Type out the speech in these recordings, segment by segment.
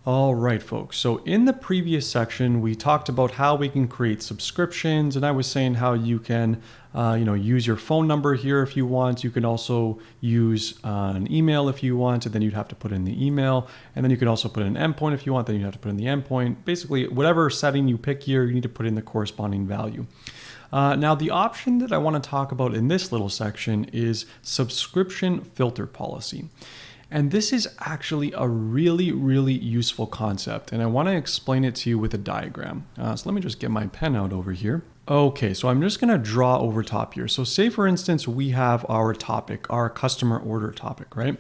All right, folks. So in the previous section, we talked about how we can create subscriptions, and I was saying how you can, use your phone number here if you want. You can also use an email if you want, and then you'd have to put in the email, and then you can also put in an endpoint if you want. Then you have to put in the endpoint. Basically, whatever setting you pick here, you need to put in the corresponding value. Now, the option that I want to talk about in this little section is subscription filter policy. And this is actually a really, really useful concept. And I want to explain it to you with a diagram. So let me just get my pen out over here. Okay, so I'm just going to draw over top here. So say, for instance, we have our topic, our customer order topic, right?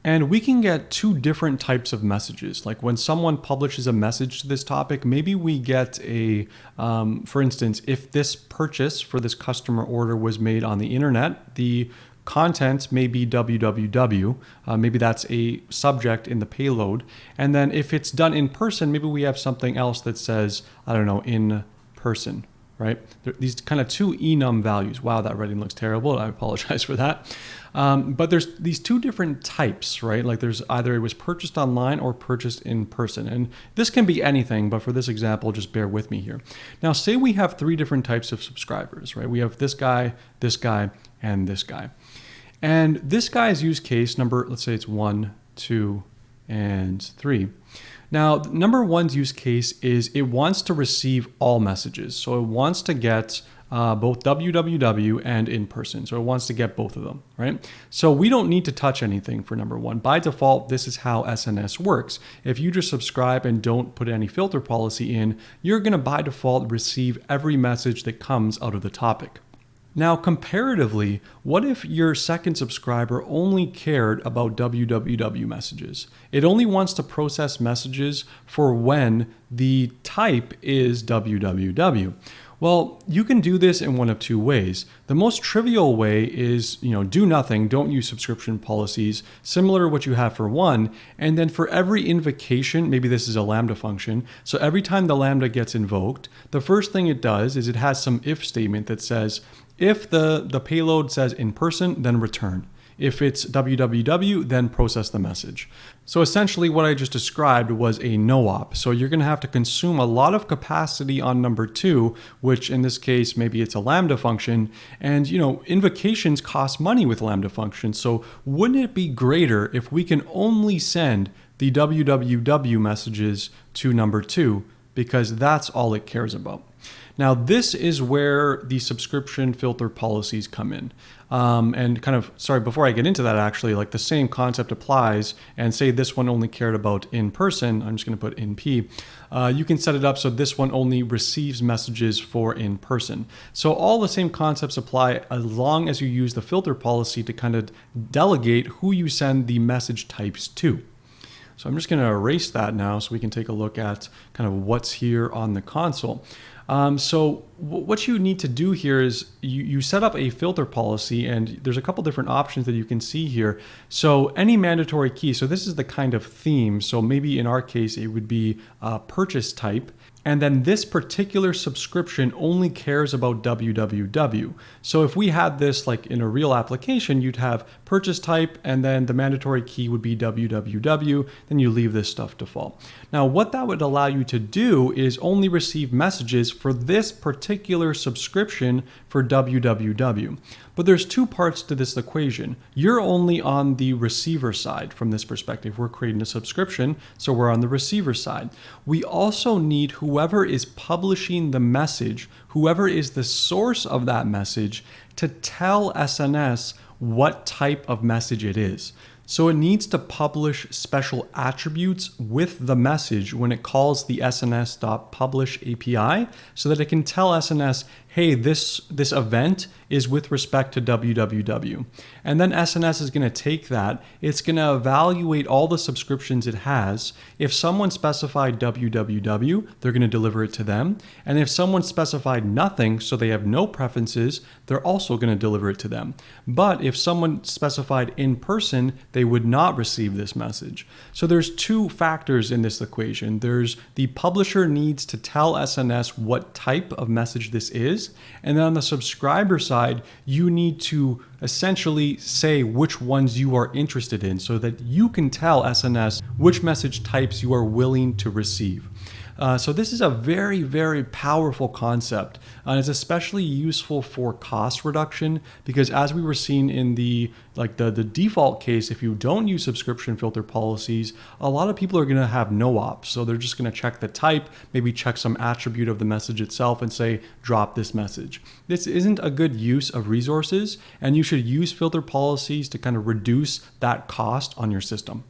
And we can get two different types of messages. Like when someone publishes a message to this topic, maybe we get for instance, if this purchase for this customer order was made on the internet, the content may be www, maybe that's a subject in the payload. And then if it's done in person, maybe we have something else that says, I don't know, in person, right? These kind of two enum values. Wow, that writing looks terrible. I apologize for that. But there's these two different types, right? Like there's either it was purchased online or purchased in person. And this can be anything, but for this example, just bear with me here. Now, say we have three different types of subscribers, right? We have this guy, and this guy. And this guy's use case number, let's say it's 1, 2, and 3. Now, number one's use case is it wants to receive all messages. So it wants to get both www and in person. So it wants to get both of them, right? So we don't need to touch anything for number one. By default, this is how SNS works. If you just subscribe and don't put any filter policy in, you're going to by default receive every message that comes out of the topic. Now, comparatively, what if your second subscriber only cared about www messages? It only wants to process messages for when the type is www. Well, you can do this in one of two ways. The most trivial way is, do nothing, don't use subscription policies, similar to what you have for one, and then for every invocation, maybe this is a Lambda function, so every time the Lambda gets invoked, the first thing it does is it has some if statement that says, if the payload says in person, then return. If it's www, then process the message. So essentially what I just described was a no-op. So you're going to have to consume a lot of capacity on number two, which in this case, maybe it's a Lambda function. And invocations cost money with Lambda functions. So wouldn't it be greater if we can only send the www messages to number two, because that's all it cares about? Now, this is where the subscription filter policies come in. Before I get into that, actually, like the same concept applies, and say this one only cared about in person, I'm just going to put in P. You can set it up so this one only receives messages for in person. So all the same concepts apply as long as you use the filter policy to kind of delegate who you send the message types to. So I'm just going to erase that now so we can take a look at kind of what's here on the console. So what you need to do here is you set up a filter policy, and there's a couple different options that you can see here. So any mandatory key, so this is the kind of theme. So maybe in our case, it would be purchase type. And then this particular subscription only cares about www. So if we had this like in a real application, you'd have purchase type, and then the mandatory key would be www, then you leave this stuff default. Now, what that would allow you to do is only receive messages for this particular subscription for www. But there's two parts to this equation. You're only on the receiver side from this perspective. We're creating a subscription, so we're on the receiver side. We also need whoever is publishing the message, whoever is the source of that message, to tell SNS what type of message it is. So it needs to publish special attributes with the message when it calls the SNS.publish API so that it can tell SNS, hey, this event is with respect to www. And then SNS is going to take that. It's going to evaluate all the subscriptions it has. If someone specified www, they're going to deliver it to them. And if someone specified nothing, so they have no preferences, they're also going to deliver it to them. But if someone specified in person, they would not receive this message. So there's two factors in this equation. There's the publisher needs to tell SNS what type of message this is. And then on the subscriber side, you need to essentially say which ones you are interested in so that you can tell SNS which message types you are willing to receive. So this is a very, very powerful concept, and it's especially useful for cost reduction because, as we were seeing in the default case, if you don't use subscription filter policies, a lot of people are going to have no ops. So they're just going to check the type, maybe check some attribute of the message itself and say, drop this message. This isn't a good use of resources, and you should use filter policies to kind of reduce that cost on your system.